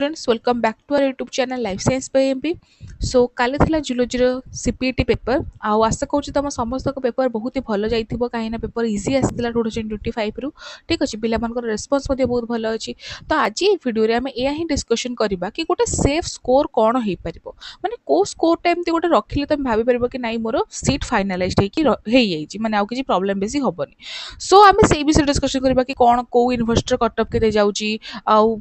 Students, welcome back to our YouTube channel Life Science by MP. So काली थिला zoology CPT paper आउ आशा करूँ तुम समस्त पेपर बहुत ही भल जाइथिबो कहीं पेपर इजी आसीला 2025 रु ठीक अछि पिला मानकर रेस्पॉन्स बहुत भल अछि तो आज ये वीडियो रे हमें एया ही डिस्कशन करबा कि गोटे सेफ स्कोर कोन होई परिबो माने को स्कोर टाइम ते गोटे रखिले तुम भाबी परिबो कि नाही मोर सीट फाइनलाइज्ड हे जाइछि माने आउ किछि प्रॉब्लम बेसी होबनी सो हमें सेही विषय डिस्कशन करबा कि कोन को यूनिवर्सिटी कट ऑफ केते जाउछि आउ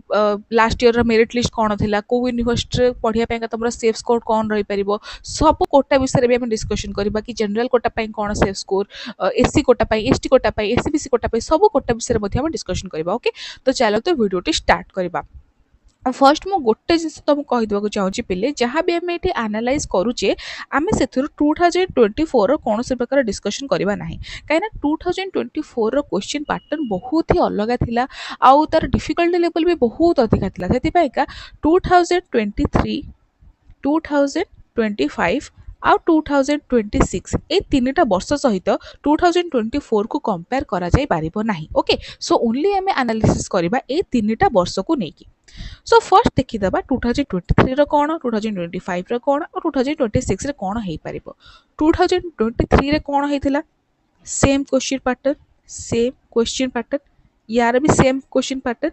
लास्ट ईयर मेरिट लिस्ट कौन थिला को यूनिवर्सिटी पढ़िया ପାଇଁ तुम सेफ स्कोर कौन रही पारिबो सब कोटा विषय भी हम डिस्कशन करबा कि जनरल कोटा ପାଇଁ कौन सेफ स्कोर एससी कोटा ପାଇଁ एसटी कोटा ପାଇଁ एससीबीसी कोटा ପାଇଁ सब कोटा विषय मध्ये हम डिस्कशन करबा ओके तो चलो तो वीडियो स्टार्ट करबा फर्स्ट मु गोटे जिन तुमको कहीदेक चाहूँगी पिले जहाँ भी आम ये आनालाइज करुचे आम से 2024 कौन से प्रकार डिस्कशन करवा ना कहीं 2024 क्वेश्चन पैटर्न बहुत ही अलग थिला आउ तार डिफिकल्टी लेवल भी बहुत अधिका थिला सेतिपाइका 2023 2025 आउ 2026 ए तीनटा वर्ष सहित 2024 को कंपेयर करा जाय पारिबो नाही ओके सो ओनली आम एनालिसिस करबा ए तीनटा वर्ष को नेकी सो फर्स्ट देखीदबा 2023 रो कोन 2025 रो कोन और 2026 रे कोन हेई परिबो 2023 रे कोन हेइथिला सेम क्वेश्चन पैटर्न यार भी सेम क्वेश्चन पैटर्न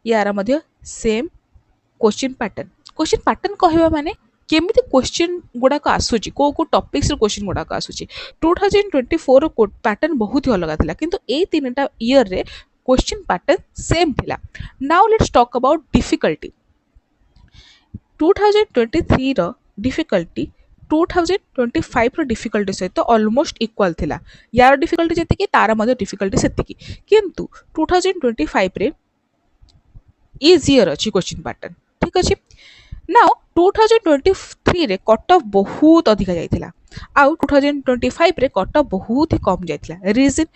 यार मध्य सेम क्वेश्चन पैटर्न कहबा माने केमिति क्वेश्चन गुडाक आसुची को टॉपिक्स रो क्वेश्चन गुडाक आसुची 2024 रो पैटर्न बहुत ही अलग थिला किंतु ए तीनटा ईयर रे क्वेश्चन पैटर्न सेम थिला now let's talk about difficulty 2023 रो डिफिकल्टी 2025 रो डिफिकल्टी सहित ऑलमोस्ट इक्वल थिला यार डिफिकल्टी जति तार मध्य डिफिकल्टी सेति किंतु 2025 रे इजियर अछि क्वेश्चन पैटर्न ठीक अछि नाउ 2023 रे कट ऑफ बहुत अधिक जाइथिला आउ 2025 रे कट ऑफ बहुत ही कम जाइथिला रीजन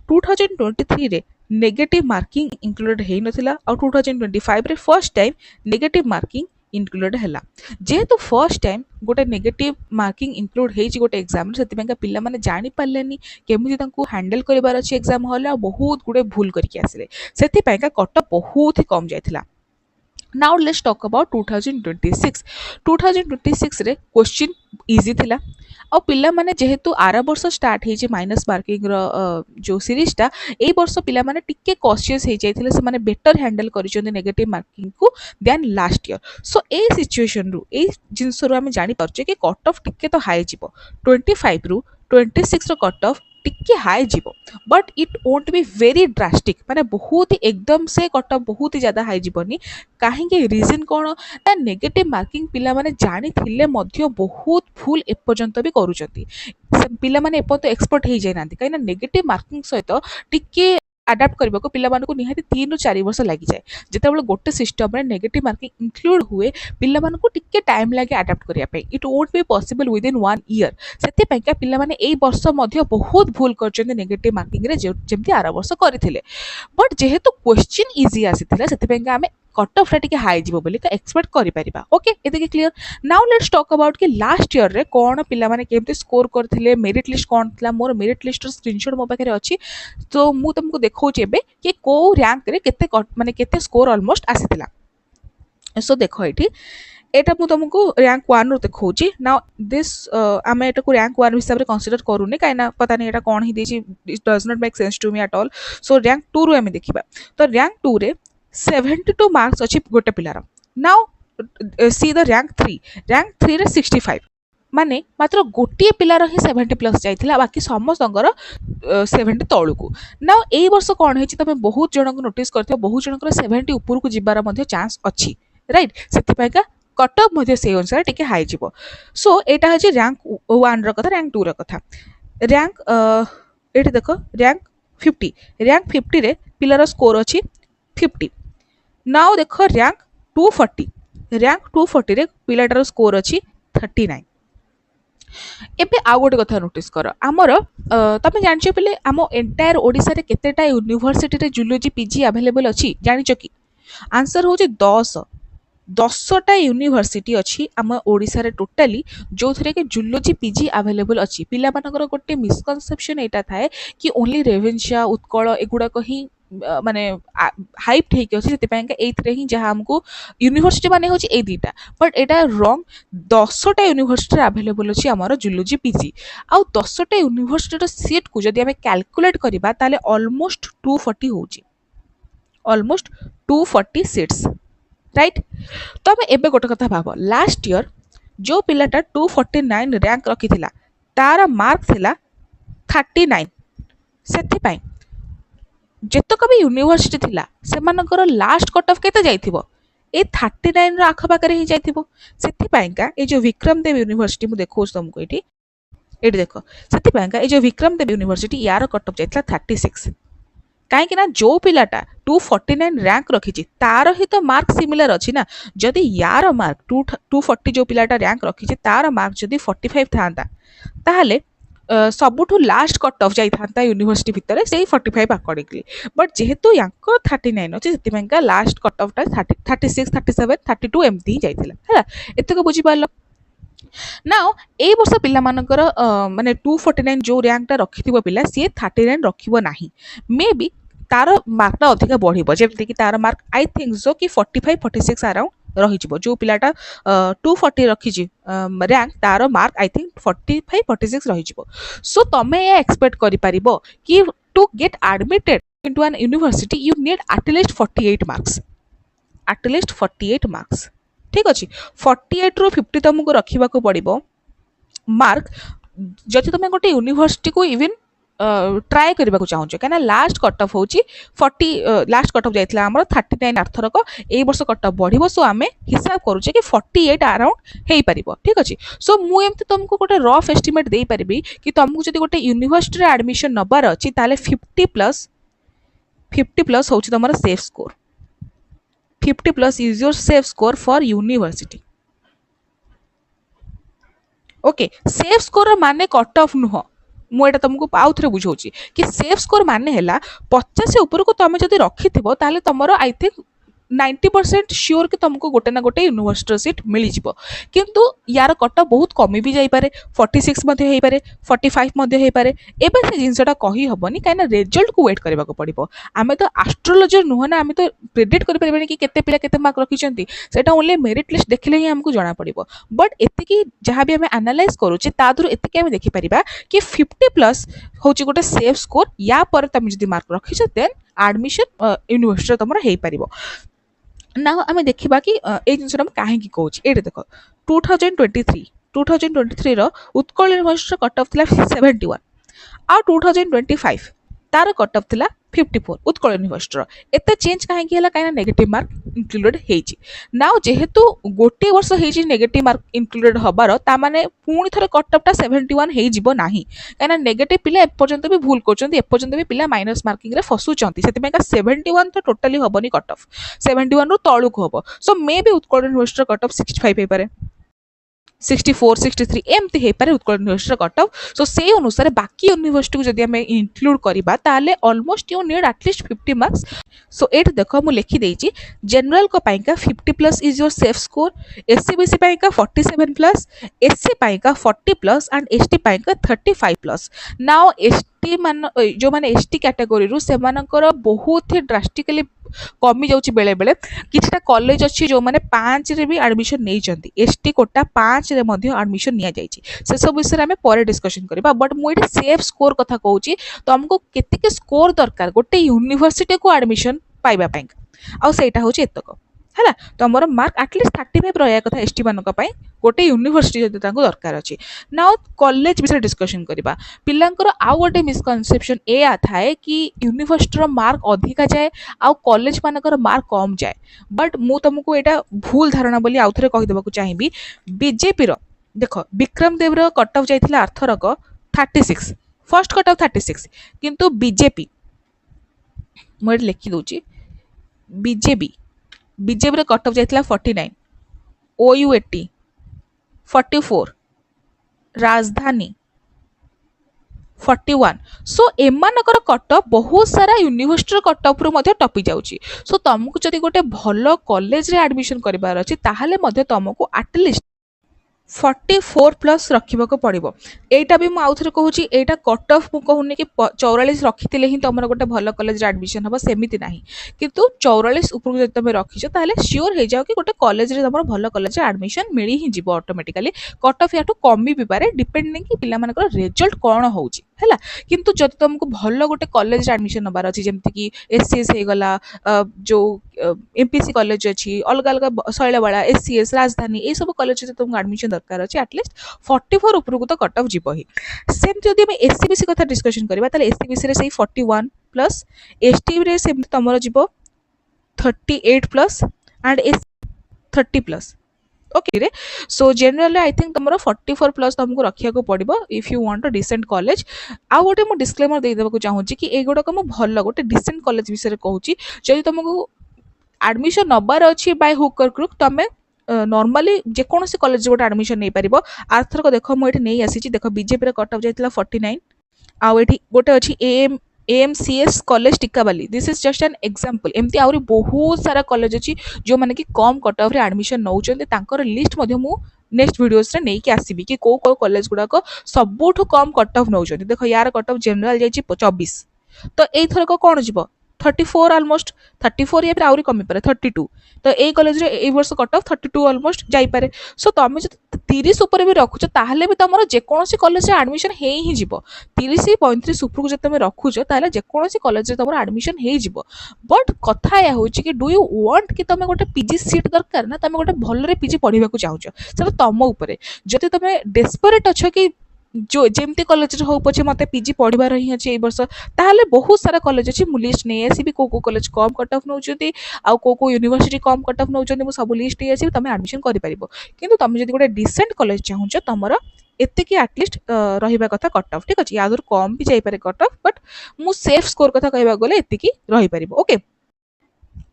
2023 रे नेगेटिव मार्किंग इंक्लूडेड हेई नथिला और 2025 रे first time negative marking included हैला जेहेतु फर्स्ट टाइम गोटे नेगेटिव मार्किंग इंक्लूड हेची गोटे एग्जाम सेति बेंका पिल्ला माने जानि पालेनी केमिति तांको हैंडल करिवार अछि एग्जाम हॉल आ बहुत गुडे भूल करके आसिले सेति बेंका कट ऑफ बहुत ही कम जाइथिला नाउ लेट्स टॉक अबाउट 2026 रे क्वेश्चन इजी थिला और पिला माने जेहेतु आरा वर्ष स्टार्ट हेजे माइनस मार्किंग रो जो सीरीज टा ए वर्ष पिला माने टिके कॉशियस हे जाइथिले से माने बेटर हैंडल करिसोंदे नेगेटिव मार्किंग को देन लास्ट ईयर सो ए सिचुएशन रु ए जिंस रु हम जानि परचे कि कट ऑफ टिके तो हाई जिवो 25 रु 26 रो कट ऑफ टिके हाई जीवो but it won't be very drastic माने बहुत ही एकदम से कट ऑफ बहुत ही ज्यादा हाई जीवनी कहीं रीजन कौन ना नेगेटिव मार्किंग पिला माने जानी थिले मध्य बहुत भूल एपर्यंत भी करूचंती पिला माने एपर्यंत एक्सपर्ट हे जाय नांती कहीं नेगेटिव मार्किंग सहित टिके अडाप्ट करबा को पिला मानको निहाती 3 रु 4 वर्ष लागि जाय जेतेबेले गोटे सिस्टम रे नेगेटिव मार्किंग इंक्लूड हुए पिला मानको टिके टाइम लागे अडाप्ट करिया पे it won't be possible with in 1 year सेति पैका पिला माने एई वर्ष मध्य बहुत भूल करचंदी नेगेटिव मार्किंग रे जेमति आरा वर्ष करथिले बट जेहेतु क्वेश्चन इजी आसीथिला सेति पैका हमें कट ऑफ टिके हाई जीवो बोली का एक्सपेक्ट करि परिबा ओके एते के clear now let's talk about कि लास्ट ईयर रे कोन पिला माने केमते स्कोर करथिले मेरिट लिस्ट कोन थिला मोर मेरिट लिस्ट रो स्क्रीनशॉट मो पाखे अछि तो मु तुमको देखौछि एबे कि को रैंक रे केते माने केते स्कोर ऑलमोस्ट आसीथिला सो देखो एठी एटा मु तुमको रैंक 1 रो देखौछि नाउ दिस आमे एटा को रैंक 1 हिसाब रे कंसीडर करूनी काइना पता नै एटा कोन ही देछि it does not make sense to me at all so rank 2 रो आमे देखिबा तो रैंक 2 रे 72 मार्क्स अछि गोटे पिलार नाउ सी द रैंक 3 रे 65 माने मात्र गोटे पिलार ही 70 प्लस जाइथिला बाकी समस्तंगर 70 तळुकु नाउ एई वर्ष कोन हेछि तमे बहुत जनक नोटिस करथियो बहुत जनकर 70 ऊपर को जिबार मध्ये चांस अछि राइट सेति पाइका कट ऑफ मध्ये से अनुसार टिके हाई जिवो सो एटा हेछि रैंक 1 रो कथा रैंक 2 रो कथा रैंक एठी देखो रैंक 50 रे पिलार स्कोर अछि 50 नाउ देखो रैंक 240 रे पिलाटार स्कोर अछि 39 एबे आ गोटे कथा नोटिस कर आमर तमे जानछ पले आम एंटायर ओडिसा रे केतेटा यूनिवर्सिटी रे जूलॉजी पीजी अवेलेबल अछि जानिछ कि आंसर होछि 10टा यूनिवर्सिटी अछि आम ओडिसा रे टोटली जो थरे के जूलॉजी पीजी अवेलेबल अछि पिला मानकर गोटे मिसकनसेप्शन एटा थाए कि ओनली रेवेन्शा उत्कल एगुडा को ही माने हाइप्ड ହେଇକି ଅଛି ସେଥିପାଇଁ ଏଇଥିରେ ହିଁ ଯାହା ଆମକୁ यूनिवर्सिटी ମାନେ ହେଉଛି ଏଇ ଦୁଇଟା ବଟ୍ ଏଇଟା ରଙ୍ଗ 10ଟା यूनिवर्सिटी ଆଭେଲେବୁଲ୍ ଅଛି ଆମର ଜୁଲୋଜି ପିଜି ଆଉ 10ଟା यूनिवर्सिटीର ସିଟ୍କୁ ଯଦି ଆମେ କ୍ୟାଲକୁଲେଟ୍ କରିବା ତାହେଲେ ଅଲମୋଷ୍ଟ 240 ହେଉଛି ଅଲମୋଷ୍ଟ 240 ସିଟ୍ସ राइट तो आम एबे गोटे कथा भाव लास्ट ईयर जो पिलाटा 249 रैंक रखी तार मार्क थिला 39 से जेतक भी यूनिवर्सिटी थिला सेमानकर लास्ट कट ऑफ केते जाइथिबो ए 39 रो आखपाखरे ही जाइथिबो सेथिपाइंका ए जो विक्रम देव यूनिवर्सिटी मु देखौस तुमको एटी देखो सेथिपाइंका ए जो विक्रम देव यूनिवर्सिटी यार कट ऑफ जाइथिला 36 कहीं जो पिलाटा 249 रैंक रखी तार ही तो मार्क सिमिलर अच्छी ना जदि यार मार्क 240 जो पिलाटा रैंक रखी तार मार्क जदि 45 था ताहले सबुठू लास्ट कट ऑफ जाता यूनिवर्सिटी भितर से 45 अकॉर्डिंगली बट जेहेतु यांको 39 अच्छे से लास्ट कट ऑफ 36 37 32 एमती ही जाइला एतक बुझी पारल नाउ ए वर्ष पिला मानकर माने 249 जो रैंकटा रखिथिबो पिला सी 39 रखिबो नाही मे बी तार मार्कटा अधिक बढ़िबो जेमति कि तार मार्क आई थिंक सो कि 45 46 अराउंड रहिजिबो जो पिलाटा 240 रखिछि रैंक तार मार्क आई थिंक 45 46 रहिजिबो सो तमे ए एक्सपेक्ट करि परिबो कि to get admitted into an university you need at least 48 marks at least 48 marks ठीक अच्छे 48 रू 50 तुमको रखा पड़ो मार्क जदि तुम गोटे यूनिवर्सिटी को इवन ट्राए करने को चाहूँ कहीं लास्ट कट ऑफ हूँ 40 लास्ट कट ऑफ जाइए आम 39 आरथरक ए वर्ष कट ऑफ बढ़ो सो आम हिसाब करुचे कि 48 अराउंड हो पार ठीक अच्छे सो मुझे तुमको गोटे रफ एस्टिमेट दे पारि कि तुमको जब गोटे यूनिवर्सिटी एडमिशन नबार अच्छी 50 प्लस हूँ तुम safe score 50 plus is your safe score for university okay safe score माने कट ऑफ नुह मुझे तुमको आउ थे बुझाऊँ कि सेफ स्कोर माने 50 ऊपर को तुम जब रखि ताले तुम आई थिंक 90% श्योर कि तुमको गोटे ना गोटे यूनिवर्सिटी सीट मिल जाव किंतु यार कट ऑफ बहुत कमी भी जापे 46 हो पारे 45 हो पारे एवं से जिनसा कही हेनी कहीं रिजल्ट को वेट करने को पड़ो आम तो एस्ट्रोलोजर नुह ना आम तो प्रेडिक्ट करें कि केते पिला केते मार्क रखिंट से ओनली मेरिट लिस्ट देखले ही आमको जना पड़ो बट एति जहाँ भी आम एनालाइज करुचे तादर एति आम देखिपर कि 50 प्लस हूँ गोटे सेफ स्कोर या पर तुम जब मार्क रखिच देन एडमिशन यूनिवर्सिटी तुम हो पार ना आम देखा कि ये जिनसा कहीं कहूँ ये देख 2023 उत्कल यूनिवर्सिटी कट ऑफ थी 71 आ 2025 तार कट ऑफ थी 54 उत्कल यूनिवर्सिटी एत चेंज कहीं कहीं नेगेटिव मार्क इंक्लूडेड होती नाउ जेहेतु गोटे वर्ष होती नेगेटिव मार्क इंक्लूडेड हबार ताने पुणी थर कट ऑफ 71 हो ना कहीं नेगेटिव पिला एपर्यंत भी भूल कर भी पिला माइनस मार्किंग फसुंट से 71 तो टोटाली हेनी कट ऑफ 71 रु तलू को हम सो मे भी उत्कल यूनिवर्सिटी कट ऑफ 65 हो पाए 64 63 एमती हो पारे उत्कल यूनिवर्सिटी कट ऑफ सो से अनुसार बाकी यूनिवर्सिटी को जब आम इंक्लूड करवा ताले almost you need at least 50 marks so ये देख मुझे लिखिदे जनरल को 50 plus is your safe score SCBC 47 plus SC 40 plus and ST 35 plus now ST मान जो मैंने एसटी कैटेगोरी से बहुत ही ड्रास्टिकली कमी जाऊँगी बेले बेले किछटा कॉलेज अच्छी जो मैंने 5 रे भी एडमिशन नहीं एसटी कोटा 5 रे एडमिशन नि से सब विषय में पर डिस्कशन करबा बट मुझे सेफ स्कोर कथा कहूँ तुमको केतिके स्कोर दरकार गोटे यूनिवर्सिटी को एडमिशन पाइबा आउ सेटा होची एतक है तुम मार्क एटलिस्ट 35 रहा कथा एसटी मानक गोटे यूनिवर्सिटी जब दरकार अच्छी नाउ कॉलेज विषय डिस्कशन करवा पिलांकर आउ गोटे मिसकनसेप्शन या थाए कि यूनिवर्सिटी मार्क अधिका जाए आउ कॉलेज मानकर मार्क कम जाए बट मु तुमको यहाँ भूल धारणा बोली आउ थे कहीदेक चाहिए बीजेपी देख विक्रम देवर कट ऑफ जाइए आरथरक 36 फर्स्ट कट ऑफ 36 किंतु बीजेपी मुझे लिखिदे बीजेपी कट ऑफ जाइए 49 OU80 44 राजधानी 41 सो एमानकर कट ऑफ बहुत सारा यूनिवर्सिटी कट ऑफ रु टपी जाउची सो तुमको जदि गोटे भल कॉलेज रे एडमिशन करिवार अछि ताहाले तुमको एटलिस्ट 44+ रखा पड़ो। एटा भी मुझे कहूँ एटा कट ऑफ मु कहूनी कि 44 रखी ही तुम गोटे भल कॉलेज एडमिशन हम सेमती ना किंतु 44 उपरକୁ जब तुम रखीच ताले श्योर हो जाओ कि गोटे कॉलेज रे तुम भल कॉलेज एडमिशन मिल ही जीव ऑटोमेटिकली। कट ऑफ या कमी भी पारे डिपेंडिंग कि पिलामानकर रिजल्ट कौन होउची हैला। किंतु जब तुमको भल गोटे कॉलेज एडमिशन नबार अछि जेमति कि एससीएस हे गला जो एमपीसी कॉलेज अच्छी अलग अलग शैलवाला एससीएस राजधानी ये सब कॉलेज तुमको एडमिशन दरकार अच्छे एटलिस्ट 44 उपरକୁ तो कट ऑफ जीव ही। सेम जदि हम एससीबीसी कथा डिस्कशन करबा ताले एससीबीसी रे सही 41 प्लस एसटी रे सेम तमरो जीव 38 plus and S 30 plus okay रे। सो जनरली आई थिंक तुम 44 प्लस तुमको रखा पड़ो if you want a decent college. आउ गोटे मुझे डिस्क्लेमर देदेवाक चाहूँगी कि एगुड़ाक मुझे भल गोटे डिसेंट कॉलेज विषय कहूँ जदि तुमको एडमिशन नबार अच्छी बाय हुक और क्रुक तुम नॉर्मली जेकोसी कॉलेज गोटे एडमिशन नहीं पार। आरथरक देख मुझे नहीं आसी देख बीजेपी कट ऑफ जाता 49 आउ ये गोटे अच्छी AMCS college Tikabali this is just an example एमती आहरी बहुत सारा कॉलेज अच्छी जो मैंने कि कम कट ऑफ एडमिशन नौकर लिस्ट नेक्स्ट वीडियोस रे नहीं कि आसीबी कि को कॉलेज गुड़ाक सबुठ कम कट ऑफ नौ देख यार कट ऑफ जनरल जाइए 24 तो यही थरक कौन जी 34 अलमोस्ट 34 या फिर आहरी कमी पारे 32 तो यही कॉलेज रे वर्ष कट ऑफ 32 अलमोस्ट जाइपे। सो तुम जो 30 उपर भी रखुच ताहले भी तुम जेकोसी कॉलेज एडमिशन हो ही जीव 30 35 उपरକୁ जब तुम रखुच ताहले जेकोसी कॉलेज तुम एडमिशन हो जीव। बट कथा या होची कि डू यू वांट कि तुम गोटे पीजी सीट दरकार ना तुम गोटे भलरे पीजी पढ़ा चाहूच से तुम उपरे जदि तुम डेस्परेट अच्छ कि जो जमती कॉलेज हो पछे मत पीजी पढ़ार ही अच्छे ये वर्ष ताहले बहुत सारा कॉलेज अच्छी मु लिस्ट नहीं आसबि को कॉलेज कम कट ऑफ नौ को यूनिवर्सिटी कम कट ऑफ नौ सब लिस्ट नहीं आसबि तुम एडमिशन कर किंतु तुम जब गोटे डिसेंट कॉलेज चाहूच तुम एतिकी एटलिस्ट रहा कथा कट ऑफ ठीक अच्छे या कम भी जापे कट ऑफ बट मु सेफ स्कोर कथा कहवा गले एतिकी रही पार ओके।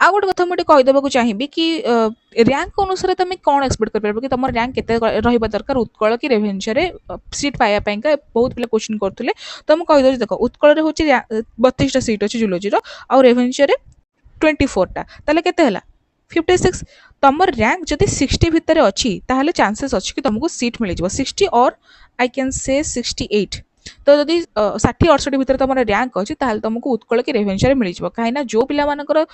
आ गोटे कथा मुझे कहीदेवाक चाहिए कि रैंक अनुसार तुम कौन एक्सपेक्ट कर कि तुम रैंक के रहा दरकार उत्कल कि रेभेन्सा रे सीट पाइबापी बहुत पिला क्वेश्चन करते तो मुझे कहीदे देख उत्कल हूँ 32टा सीट अच्छी जुलोजी आउ रेभेन्सा रे 24टा ताले केते हला 56 तुम रैंक जदि 60 भितर अच्छी ताहले चांसेस अच्छी कि तुमको सीट मिल जाए 60 और आई कैन से 68 तो जदि 60-68 भितर तुम रैंक अच्छी ताहले तुमको उत्कल कि रेभेन्सा रे मिल जाए कहीं जो पिला मानकर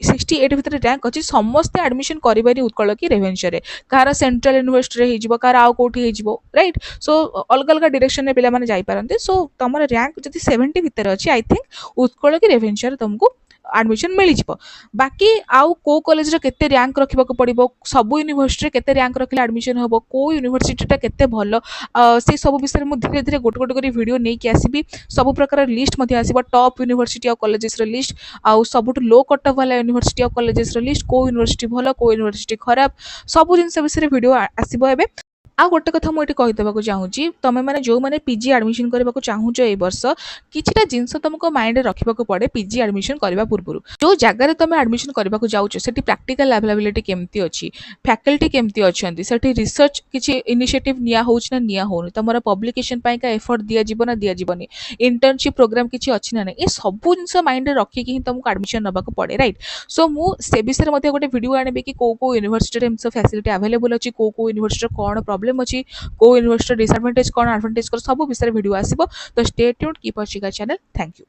68 भितर रैंक अच्छी समस्ते एडमिशन करें उत्कल कि रेभेन्सा रे कार सेंट्रल यूनिवर्सिटी हो कार आउ कौटी हो राइट। सो अलग अलग डायरेक्शन में पिला माने जाई पारंते। सो तुम रैंक जदि 70 भितर अच्छी आई थिंक उत्कल कि रेभेन्सा रे तुमको एडमिशन मिल जाए। बाकी आउ को कॉलेज रे केते रैंक रखा पड़ो सब यूनिवर्सिटी केते रैंक रखले एडमिशन हम को यूनिवर्सिटीटा केते भल से सब विषय में धीरे धीरे गोटे गोटे कर वीडियो नहीं कि आसबि सब प्रकार लिस्ट आसब टॉप यूनिवर्सिटी और कॉलेजेस लिस्ट आउ सबुठ लो कट ऑफ वाला यूनिवर्सिटी और कॉलेजेस लिस्ट को यूनिवर्सिटी भल को यूनिवर्सिटी खराब सब जिन विषय वीडियो आसब एबे। आ गोटे कथा मुझे कहीदेवाक चाहूँगी तुम मैंने जो मैंने पीजी एडमिशन करने को चाहूच ए वर्ष किछिटा जिनस तुमको माइंड रखा पड़े पीजी एडमिशन करने पूर्व जो जगार तुम एडमिशन करने को जाऊँ से प्रैक्टिकल अवेलेबिलिटी केमती अच्छी फैकल्टी केमती अच्छा से रिसर्च किसी इनिशिएटिव निया होना निया होनी तुम पब्लिकेशन का एफर्ट दिज्व ना दिज्वनी इंटर्नशिप प्रोग्राम किसी अच्छी ना ये सब जिन माइंड रखिकी ही तुमको एडमिशन नाक पड़े राइट। सो मुझे विषय में गोटे वीडियो आने कि कौ यूनिवर्सिटी फैसिलिटी अवेलेबल अच्छी कौ यूनिवर्सिटी कौन प्रॉब्लम अच्छी को यूनिवर्सिटी डिसएडवांटेज कौन एडवांटेज सब विषय वीडियो आसो तो stay tuned keep watching our channel. Thank you.